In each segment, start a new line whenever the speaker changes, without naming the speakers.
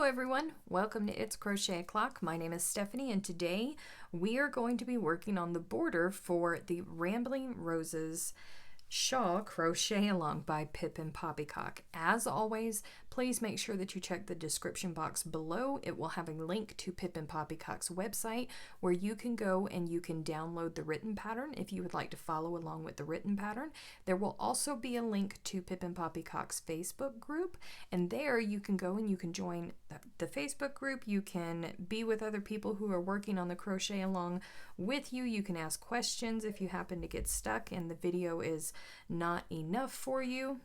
everyone, welcome to It's Crochet O'Clock. My name is Stephanie and today we are going to be working on the border for the Rambling Roses Shawl Crochet Along by Pip and Poppycock. As always, please make sure that you check the description box below. It will have a link to Pip and Poppycock's website where you can go and you can download the written pattern if you would like to follow along with the written pattern. There will also be a link to Pip and Poppycock's Facebook group, and there you can go and you can join the Facebook group. You can be with other people who are working on the crochet along with you. You can ask questions if you happen to get stuck and the video is not enough for you.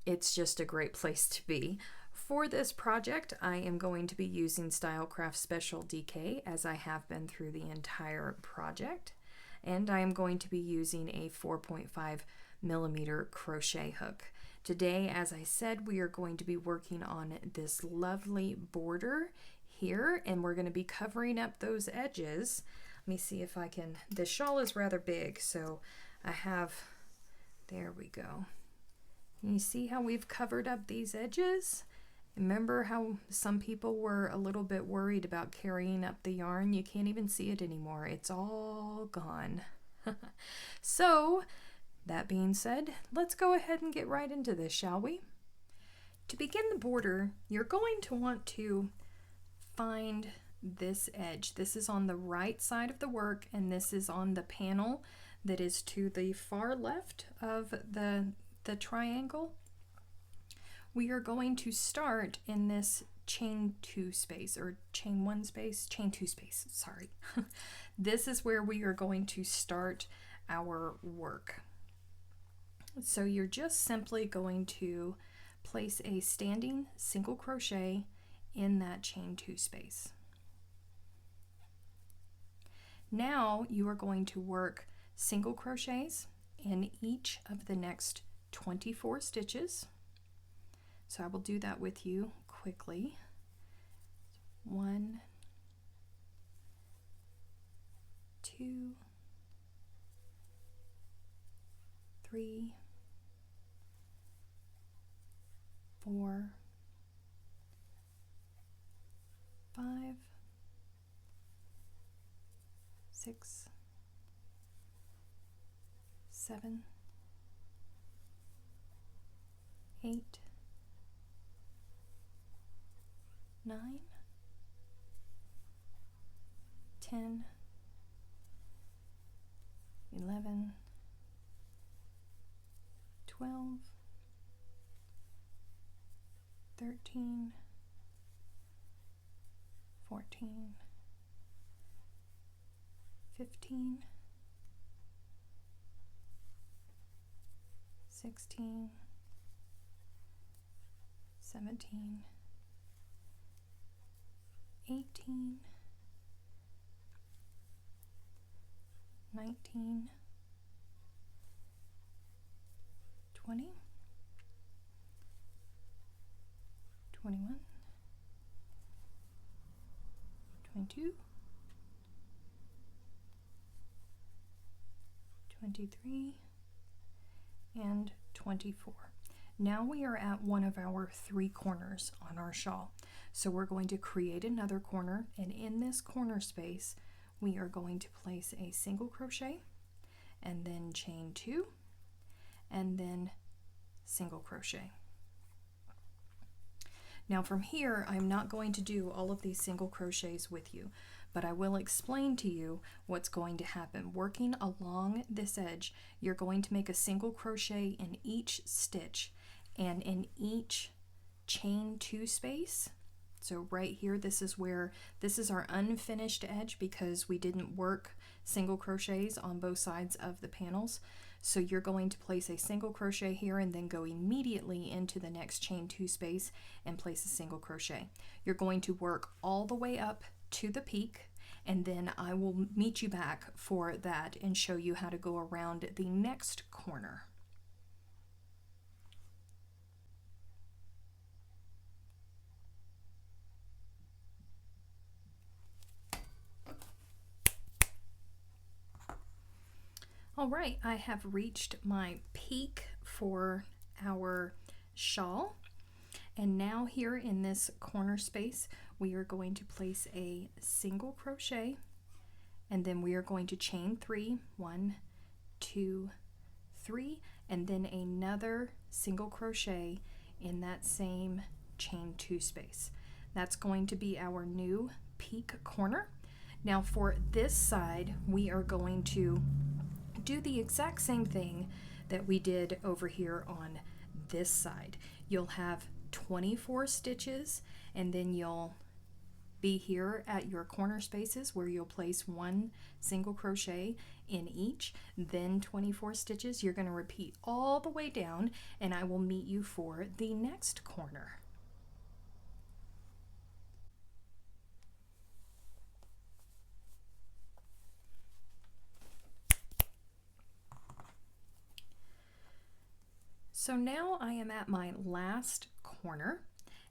It's just a great place to be. For this project, I am going to be using Stylecraft Special DK as I have been through the entire project. And I am going to be using a 4.5mm crochet hook. Today, as I said, we are going to be working on this lovely border here, and we're going to be covering up those edges. Let me see if I can, the shawl is rather big, so I have, there we go. You see how we've covered up these edges? Remember how some people were a little bit worried about carrying up the yarn? You can't even see it anymore. It's all gone. So, that being said, let's go ahead and get right into this, shall we? To begin the border, you're going to want to find this edge. This is on the right side of the work, and this is on the panel that is to the far left of the triangle. We are going to start in this chain 2 space, or chain 1 space, chain 2 space, sorry. This is where we are going to start our work. So you're just simply going to place a standing single crochet in that chain 2 space. Now you are going to work single crochets in each of the next 24 stitches. So I will do that with you quickly. 1, 2, 3, 4, 5, 6, 7, 8, 9, 10, 11, 12, 13, 14, 15, 16, 17, 18, 19, 20, 21, 22, 23, and 24. Now we are at one of our 3 corners on our shawl. So we're going to create another corner, and in this corner space we are going to place a single crochet and then chain 2 and then single crochet. Now from here, I'm not going to do all of these single crochets with you, but I will explain to you what's going to happen. Working along this edge, you're going to make a single crochet in each stitch and in each chain 2 space. So right here, this is our unfinished edge because we didn't work single crochets on both sides of the panels. So you're going to place a single crochet here and then go immediately into the next chain 2 space and place a single crochet. You're going to work all the way up to the peak, and then I will meet you back for that and show you how to go around the next corner. All right, I have reached my peak for our shawl, And now here in this corner space, we are going to place a single crochet, and then we are going to chain 3, 1, 2, 3, and then another single crochet in that same chain 2 space. That's going to be our new peak corner. Now for this side, we are going to do the exact same thing that we did over here on this side. You'll have 24 stitches, and then you'll be here at your corner spaces where you'll place 1 single crochet in each, then 24 stitches. You're going to repeat all the way down, and I will meet you for the next corner. So now I am at my last corner,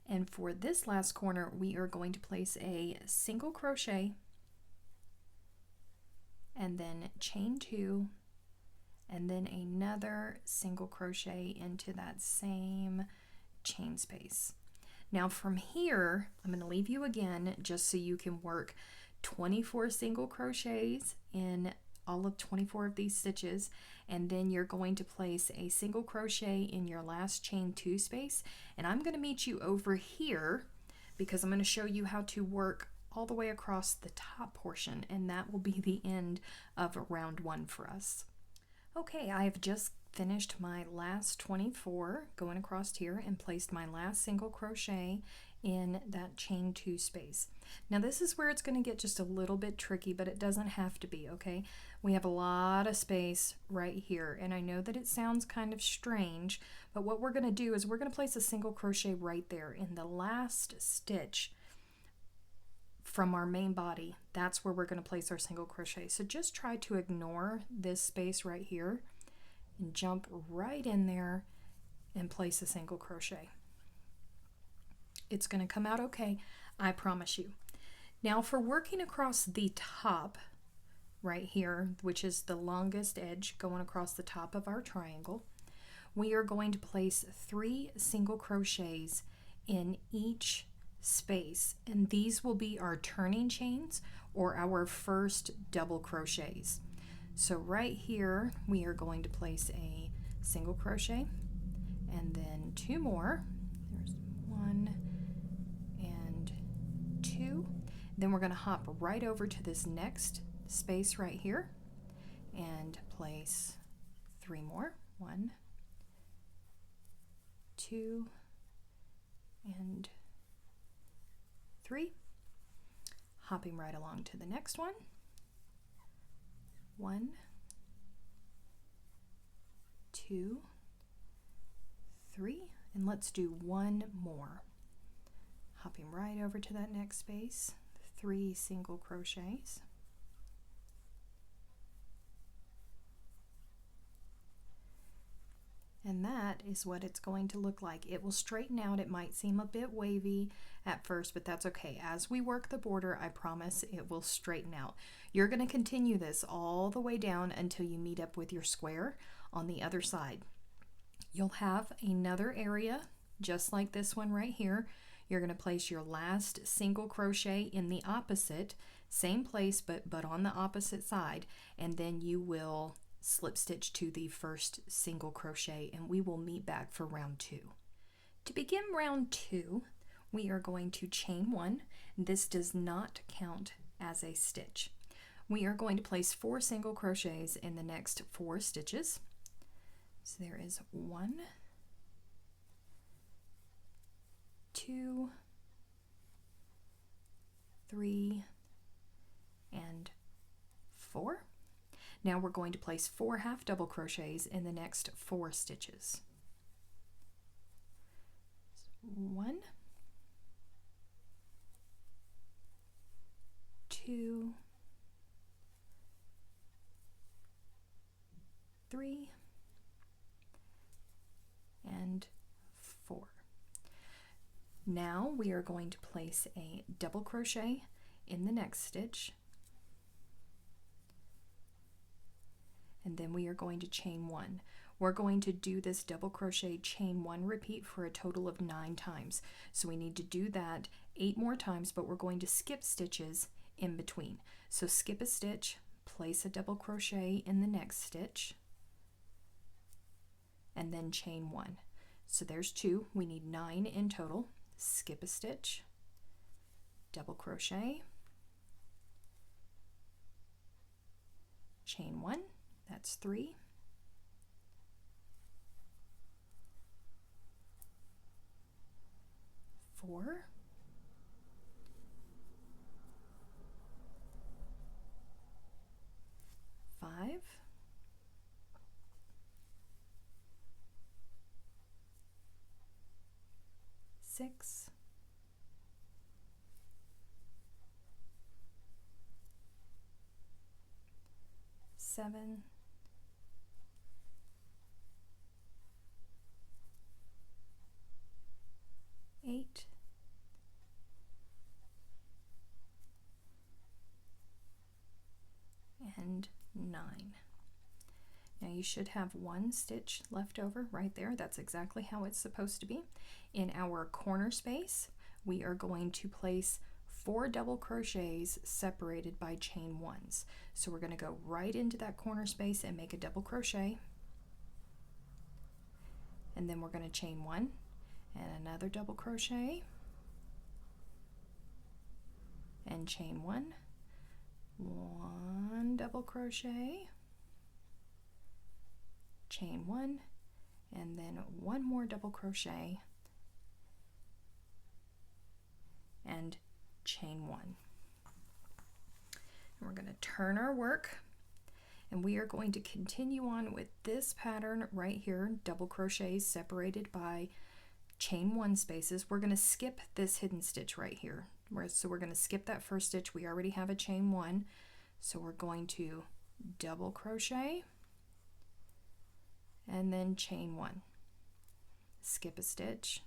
and for this last corner we are going to place a single crochet and then chain 2 and then another single crochet into that same chain space. Now from here, I'm going to leave you again just so you can work 24 single crochets in all of 24 of these stitches, and then you're going to place a single crochet in your last chain 2 space, and I'm going to meet you over here because I'm going to show you how to work all the way across the top portion, and that will be the end of round 1 for us. Okay, I have just finished my last 24 going across here and placed my last single crochet in that chain 2 space. Now this is where it's going to get just a little bit tricky, but it doesn't have to be, okay? We have a lot of space right here, and I know that it sounds kind of strange, but what we're going to do is we're going to place a single crochet right there in the last stitch from our main body. That's where we're going to place our single crochet. So just try to ignore this space right here and jump right in there and place a single crochet. It's going to come out okay, I promise you. Now for working across the top right here, which is the longest edge going across the top of our triangle, we are going to place 3 single crochets in each space, and these will be our turning chains or our first double crochets. So right here we are going to place a single crochet and then 2 more. There's 1 and 2. Then we're going to hop right over to this next space right here and place 3 more. 1, 2, and 3. Hopping right along to the next one. 1, 2, 3, and let's do 1 more. Hopping right over to that next space, 3 single crochets. And that is what it's going to look like. It will straighten out. It might seem a bit wavy at first, but that's okay. As we work the border, I promise it will straighten out. You're going to continue this all the way down until you meet up with your square on the other side. You'll have another area just like this one right here. You're going to place your last single crochet in the opposite, same place but on the opposite side, and then you will slip stitch to the first single crochet, and we will meet back for round 2. To begin round 2, we are going to chain 1. This does not count as a stitch. We are going to place 4 single crochets in the next 4 stitches. So there is 1, 2, 3, and 4. Now we're going to place 4 half double crochets in the next 4 stitches. 1, 2, 3, and 4. Now we are going to place a double crochet in the next stitch, and then we are going to chain 1. we're going to do this double crochet chain 1 repeat for a total of 9 times. So we need to do that 8 more times, but we're going to skip stitches in between. So skip a stitch, place a double crochet in the next stitch, and then chain 1. So there's 2. We need 9 in total. Skip a stitch, double crochet, chain 1, that's 3, 4, 5, 6, 7, 8, and 9. Now you should have 1 stitch left over right there. That's exactly how it's supposed to be. In our corner space, we are going to place 4 double crochets separated by chain 1s. So we're going to go right into that corner space and make a double crochet, and then we're going to chain 1 and another double crochet and chain 1, 1 double crochet, chain 1, and then 1 more double crochet and chain 1. And we're going to turn our work, and we are going to continue on with this pattern right here, double crochets separated by chain 1 spaces. We're going to skip this hidden stitch right here. So we're going to skip that first stitch. We already have a chain 1, so we're going to double crochet and then chain 1, skip a stitch,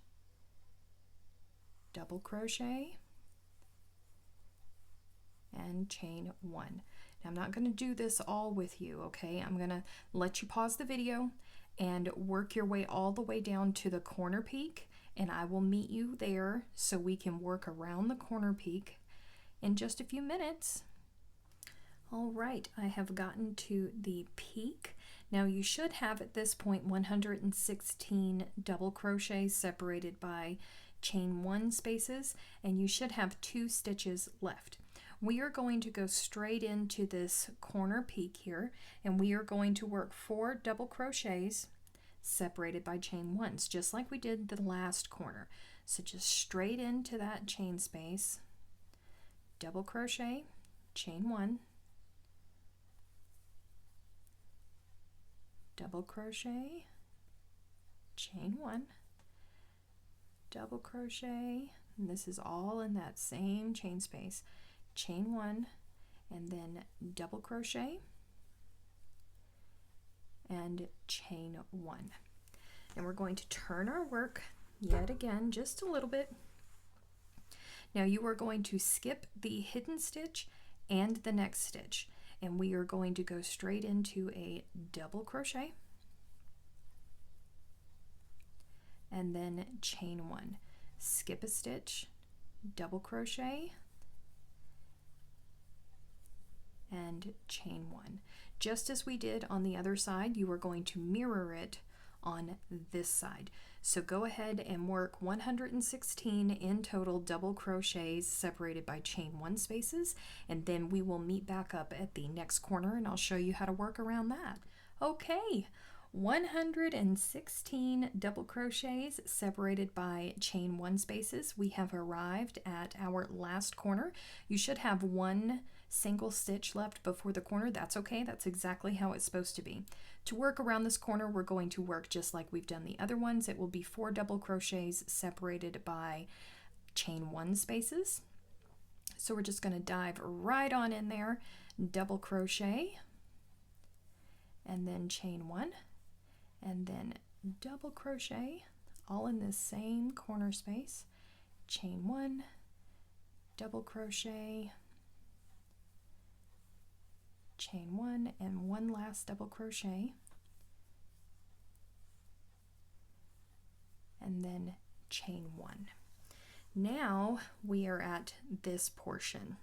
double crochet, and chain 1. Now I'm not going to do this all with you, okay? I'm going to let you pause the video and work your way all the way down to the corner peak, and I will meet you there so we can work around the corner peak in just a few minutes. All right, I have gotten to the peak. Now you should have at this point 116 double crochets separated by chain 1 spaces, and you should have 2 stitches left. We are going to go straight into this corner peak here, and we are going to work 4 double crochets separated by chain 1s, just like we did the last corner. So just straight into that chain space, double crochet, chain 1, double crochet, chain 1, double crochet, and this is all in that same chain space, chain 1, and then double crochet and chain 1. And we're going to turn our work yet again just a little bit. Now you are going to skip the hidden stitch and the next stitch, and we are going to go straight into a double crochet and then chain 1, skip a stitch, double crochet, and chain 1. Just as we did on the other side, you are going to mirror it on this side. So go ahead and work 116 in total double crochets separated by chain 1 spaces, and then we will meet back up at the next corner and I'll show you how to work around that. Okay, 116 double crochets separated by chain 1 spaces. We have arrived at our last corner. You should have 1 single stitch left before the corner. That's okay, that's exactly how it's supposed to be. To work around this corner, we're going to work just like we've done the other ones. It will be 4 double crochets separated by chain 1 spaces. So we're just going to dive right on in there, double crochet, and then chain 1, and then double crochet, all in this same corner space, chain 1, double crochet, chain 1, and 1 last double crochet, and then chain 1. Now we are at this portion.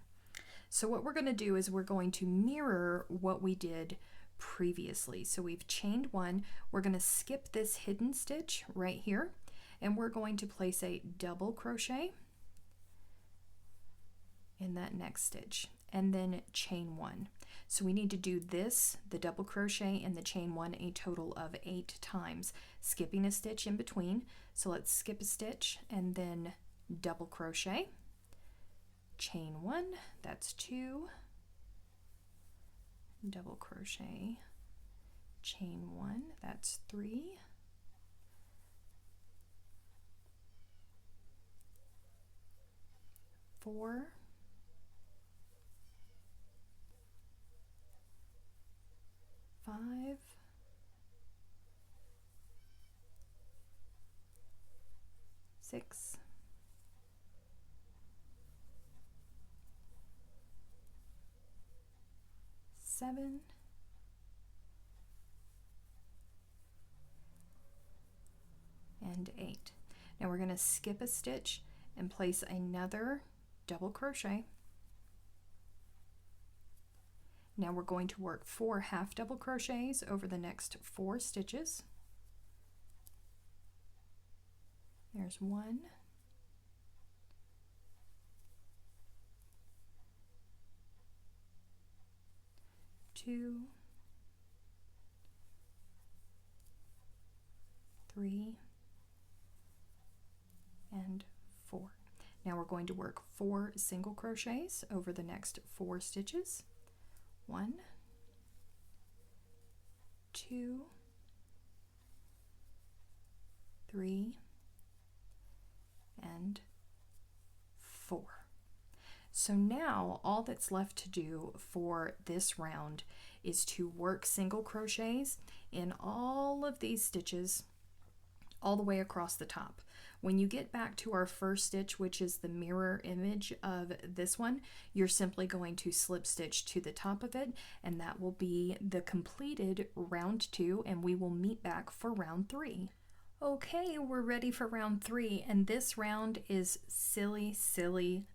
So what we're going to do is we're going to mirror what we did previously. So we've chained 1, we're going to skip this hidden stitch right here, and we're going to place a double crochet in that next stitch, and then chain 1. So we need to do this, the double crochet and the chain 1, a total of 8 times, skipping a stitch in between. So let's skip a stitch and then double crochet, chain 1, that's 2, double crochet, chain 1, that's 3, four, 5, 6, 7, 8. Now we're going to skip a stitch and place another double crochet. Now we're going to work 4 half double crochets over the next 4 stitches. There's 1, 2, 3, and 4. Now we're going to work 4 single crochets over the next 4 stitches. 1, 2, 3, and 4. So now all that's left to do for this round is to work single crochets in all of these stitches all the way across the top. When you get back to our first stitch, which is the mirror image of this one, you're simply going to slip stitch to the top of it, and that will be the completed round 2, and we will meet back for round 3. Okay, we're ready for round 3, and this round is silly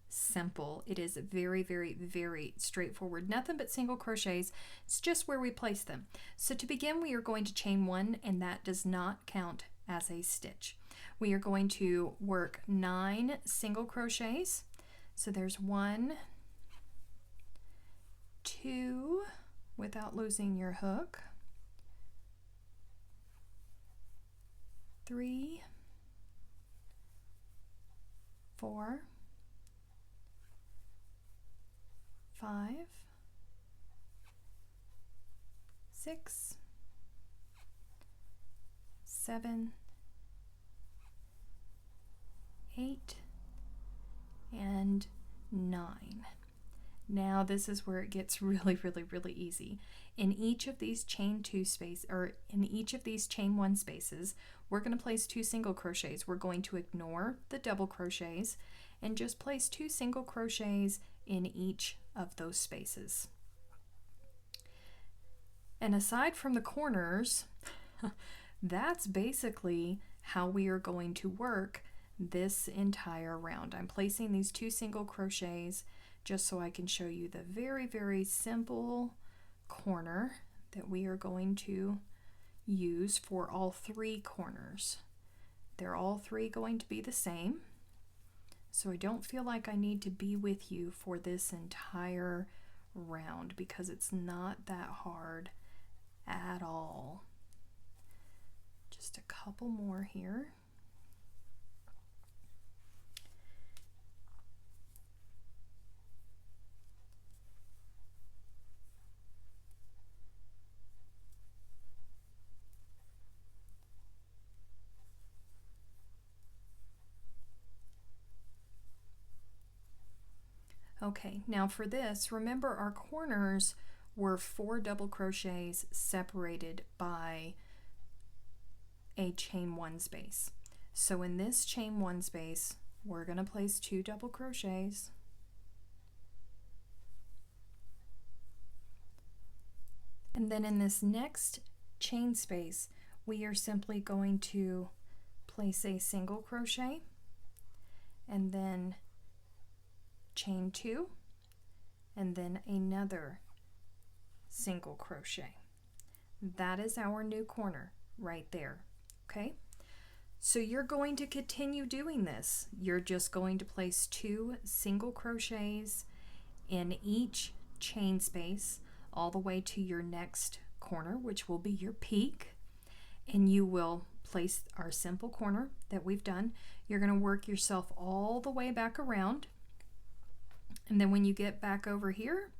simple. It is very straightforward. Nothing but single crochets. It's just where we place them. So to begin, we are going to chain 1, and that does not count as a stitch. We are going to work 9 single crochets. So there's 1, 2, without losing your hook, 3, 4, 5, 6, 7, 8, and 9. Now this is where it gets really easy. In each of these chain 2 space, or in each of these chain 1 spaces, we're going to place 2 single crochets. We're going to ignore the double crochets and just place 2 single crochets in each of those spaces. And aside from the corners, that's basically how we are going to work this entire round. I'm placing these 2 single crochets just so I can show you the very simple corner that we are going to use for all 3 corners. They're all 3 going to be the same, so I don't feel like I need to be with you for this entire round because it's not that hard at all. Just a couple more here. Okay, now for this, remember our corners were 4 double crochets separated by a chain 1 space. So in this chain 1 space, we're going to place 2 double crochets, and then in this next chain space, we are simply going to place a single crochet and then chain 2 and then another single crochet. That is our new corner right there. Okay, so you're going to continue doing this. You're just going to place 2 single crochets in each chain space all the way to your next corner, which will be your peak, and you will place our simple corner that we've done. You're going to work yourself all the way back around, and then when you get back over here,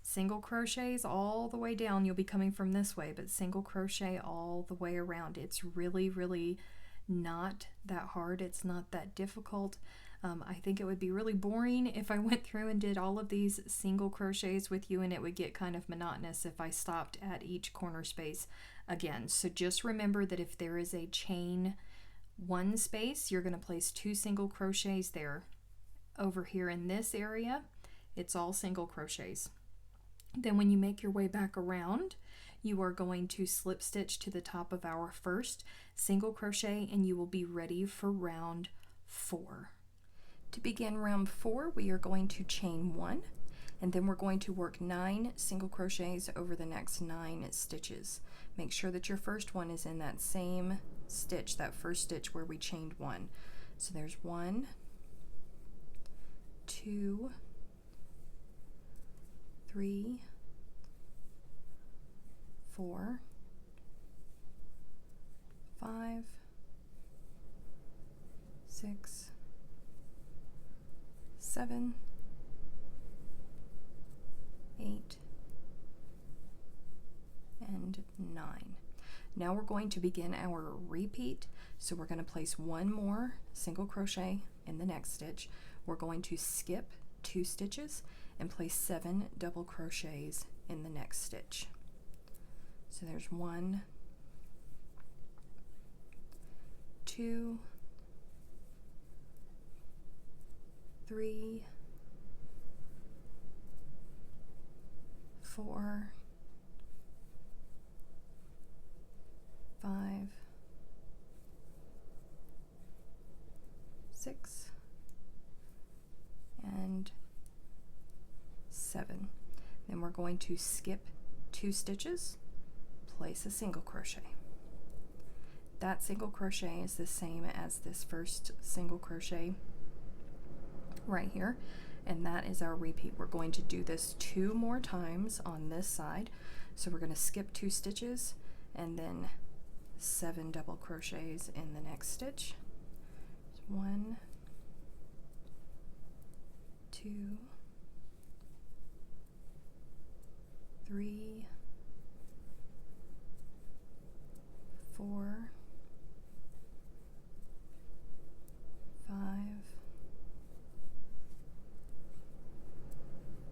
single crochets all the way down. You'll be coming from this way, but single crochet all the way around. It's really not that hard. It's not that difficult. I think it would be really boring if I went through and did all of these single crochets with you, and it would get kind of monotonous if I stopped at each corner space again. So just remember that if there is a chain 1 space, you're going to place 2 single crochets there. Over here in this area, it's all single crochets. Then when you make your way back around, you are going to slip stitch to the top of our first single crochet, and you will be ready for round 4. To begin round 4, we are going to chain 1, and then we're going to work 9 single crochets over the next 9 stitches. Make sure that your first one is in that same stitch, that first stitch where we chained 1. So there's 1, 2, 3, 4, 5, 6, 7, 8, and 9. Now we're going to begin our repeat. So we're going to place 1 more single crochet in the next stitch. We're going to skip 2 stitches and place 7 double crochets in the next stitch. So there's 1, 2, 3, 4, 5, 6, and 7. Then we're going to skip 2 stitches, place a single crochet. That single crochet is the same as this first single crochet right here, and that is our repeat. We're going to do this 2 more times on this side. So we're going to skip 2 stitches and then 7 double crochets in the next stitch. 1, 2, 3, 4, 5,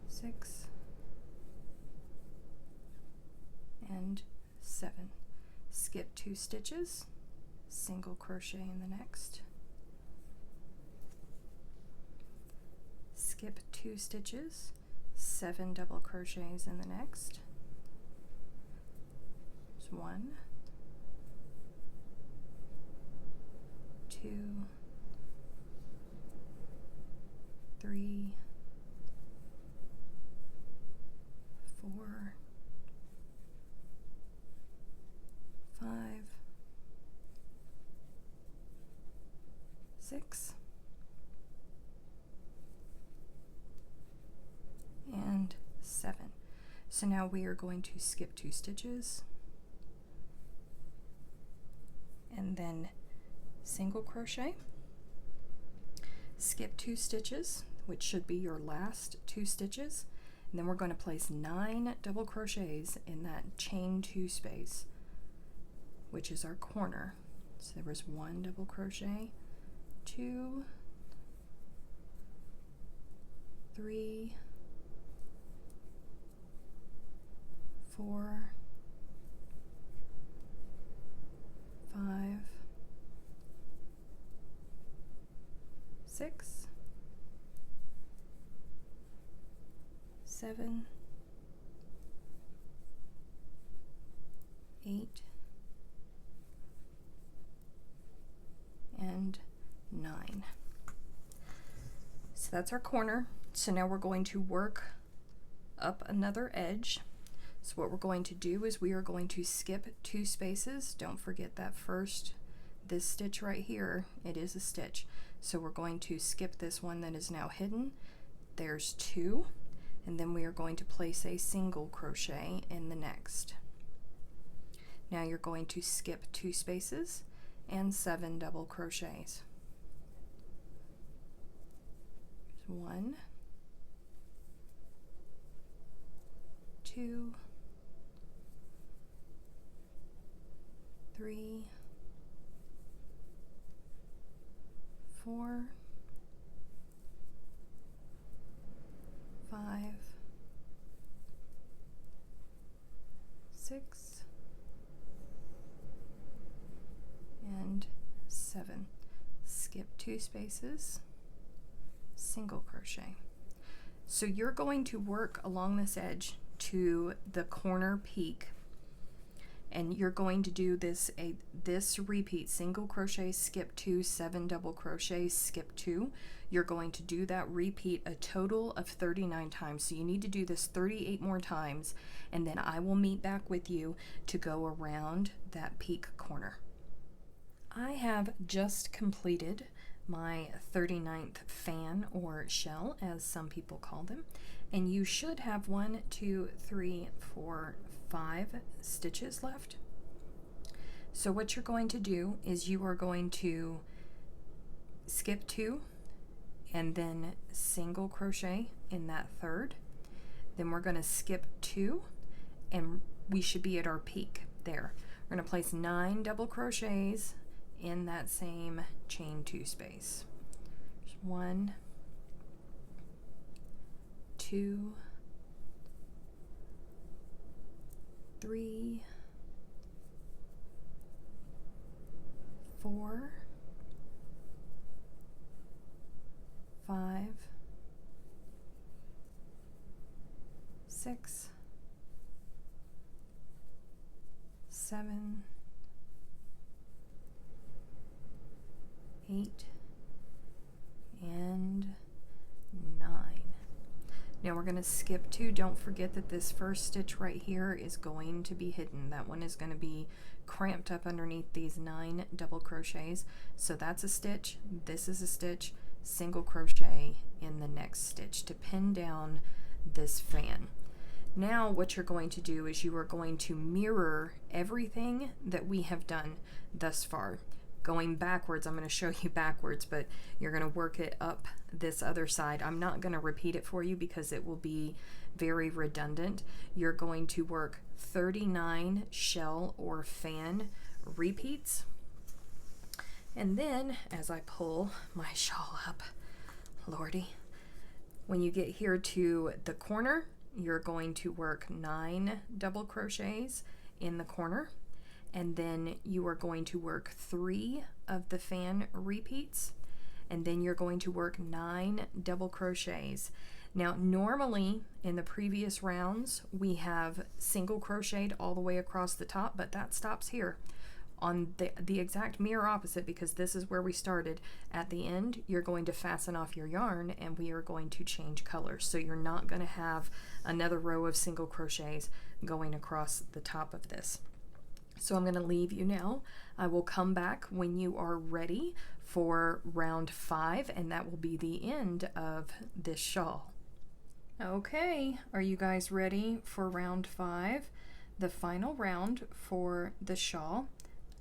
6, and 7. Skip 2 stitches, single crochet in the next. Skip 2 stitches, 7 double crochets in the next. There's 1, 2, 3, 4, 5, 6, and 7. So now we are going to skip 2 stitches and then single crochet, skip 2 stitches, which should be your last 2 stitches, and then we're going to place 9 double crochets in that chain 2 space, which is our corner. So there was 1 double crochet, 2, 3, 4, 5, 6, 7, 8, 9. So that's our corner. So now we're going to work up another edge. So what we're going to do is we are going to skip 2 spaces. Don't forget that first, this stitch right here, it is a stitch. So we're going to skip this one that is now hidden. There's 2, and then we are going to place a single crochet in the next. Now you're going to skip 2 spaces and 7 double crochets. 1, 2, 3, 4, 5, 6, and 7. Skip 2 spaces, single crochet. So you're going to work along this edge to the corner peak, and you're going to do this repeat: single crochet, skip 2, 7 double crochets, skip 2. You're going to do that repeat a total of 39 times. So you need to do this 38 more times, and then I will meet back with you to go around that peak corner. I have just completed my 39th fan, or shell as some people call them, and you should have 1, 2, 3, 4, 5 stitches left. So what you're going to do is you are going to skip 2 and then single crochet in that third. Then we're going to skip 2 and we should be at our peak there. We're going to place 9 double crochets in that same chain 2 space. 1, 2, 3, 4, 5, 6, 7, 8, and 9. Now we're going to skip 2. Don't forget that this first stitch right here is going to be hidden. That one is going to be cramped up underneath these 9 double crochets. So that's a stitch, this is a stitch, single crochet in the next stitch to pin down this fan. Now what you're going to do is you are going to mirror everything that we have done thus far. Going backwards, I'm going to show you backwards, but you're going to work it up this other side. I'm not going to repeat it for you because it will be very redundant. You're going to work 39 shell or fan repeats. And then, as I pull my shawl up, lordy, when you get here to the corner, you're going to work 9 double crochets in the corner. And then you are going to work 3 of the fan repeats, and then you're going to work 9 double crochets. Now normally in the previous rounds we have single crocheted all the way across the top, but that stops here. On the exact mirror opposite, because this is where we started, at the end you're going to fasten off your yarn and we are going to change colors. So you're not going to have another row of single crochets going across the top of this. So I'm going to leave you now. I will come back when you are ready for round 5, and that will be the end of this shawl. Okay, are you guys ready for round 5? The final round for the shawl.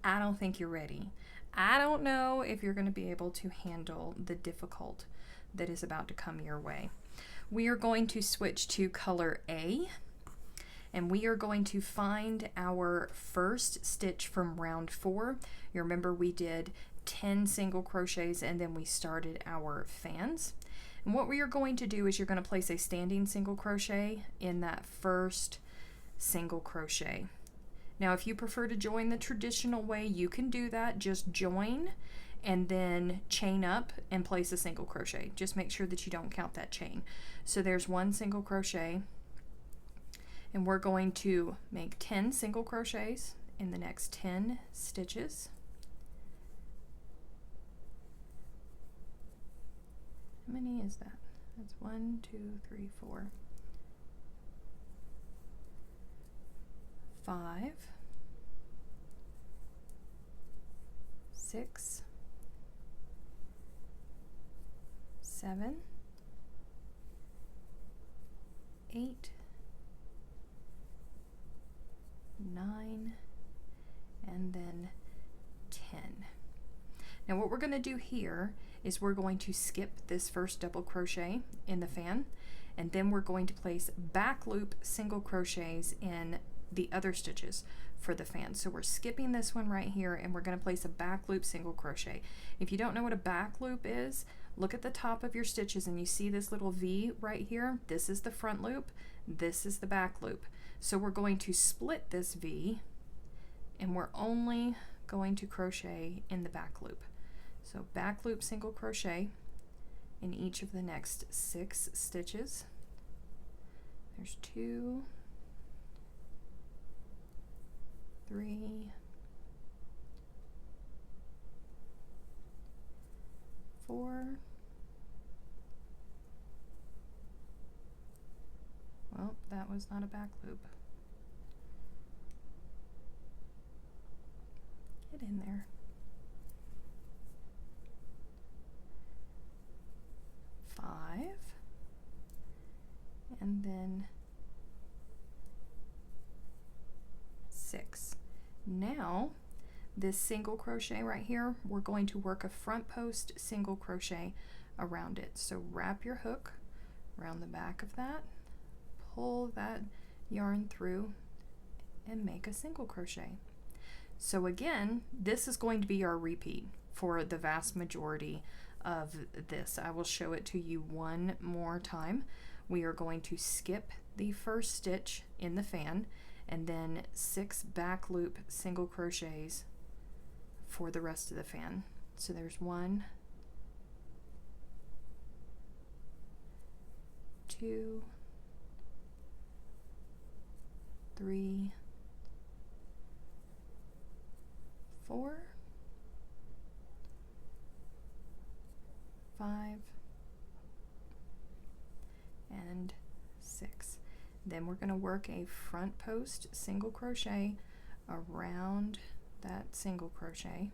I don't think you're ready. I don't know if you're going to be able to handle the difficult that is about to come your way. We are going to switch to color A, and we are going to find our first stitch from round 4. You remember we did 10 single crochets and then we started our fans. And what we are going to do is you're going to place a standing single crochet in that first single crochet. Now if you prefer to join the traditional way, you can do that. Just join and then chain up and place a single crochet. Just make sure that you don't count that chain. So there's 1 single crochet, and we're going to make 10 single crochets in the next 10 stitches. How many is that? That's 1, 2, 3, 4, 5, 6, 7, 8, 9, and then 10. Now what we're going to do here is we're going to skip this first double crochet in the fan, and then we're going to place back loop single crochets in the other stitches for the fan. So we're skipping this one right here, and we're going to place a back loop single crochet. If you don't know what a back loop is, look at the top of your stitches and you see this little V right here. This is the front loop, this is the back loop. So we're going to split this V, and we're only going to crochet in the back loop. So back loop single crochet in each of the next 6 stitches. There's 2, 3, 4, well, that was not a back loop. Get in there. 5, and then 6. Now this single crochet right here, we're going to work a front post single crochet around it. So wrap your hook around the back of that, pull that yarn through, and make a single crochet. So again, this is going to be our repeat for the vast majority of this. I will show it to you one more time. We are going to skip the first stitch in the fan, and then 6 back loop single crochets for the rest of the fan. So there's 1, 2, 3, 4, 5, and 6. Then we're going to work a front post single crochet around that single crochet.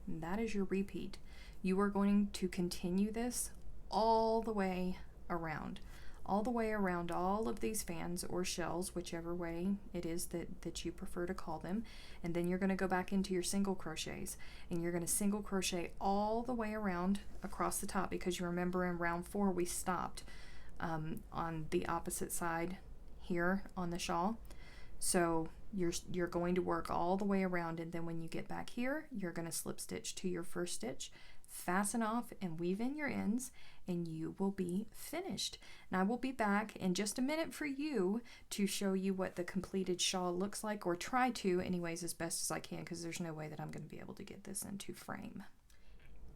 And that is your repeat. You are going to continue this all the way around. All the way around all of these fans or shells, whichever way it is that you prefer to call them. And then you're going to go back into your single crochets, and you're going to single crochet all the way around across the top, because you remember in round 4 we stopped on the opposite side here on the shawl. So you're going to work all the way around, and then when you get back here, you're going to slip stitch to your first stitch, fasten off and weave in your ends, and you will be finished. And I will be back in just a minute for you to show you what the completed shawl looks like, or try to anyways as best as I can, because there's no way that I'm going to be able to get this into frame.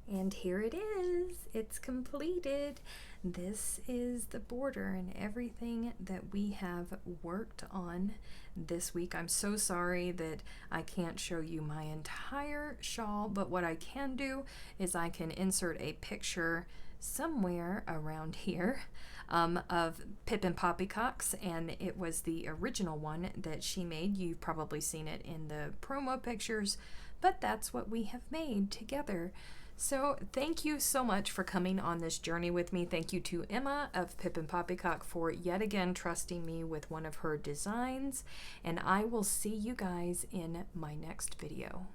And here it is, it's completed. This is the border and everything that we have worked on this week. I'm so sorry that I can't show you my entire shawl, but what I can do is I can insert a picture somewhere around here of Pippin Poppycocks, and it was the original one that she made. You've probably seen it in the promo pictures, but that's what we have made together. So thank you so much for coming on this journey with me. Thank you to Emma of Pippin Poppycock for yet again trusting me with one of her designs, and I will see you guys in my next video.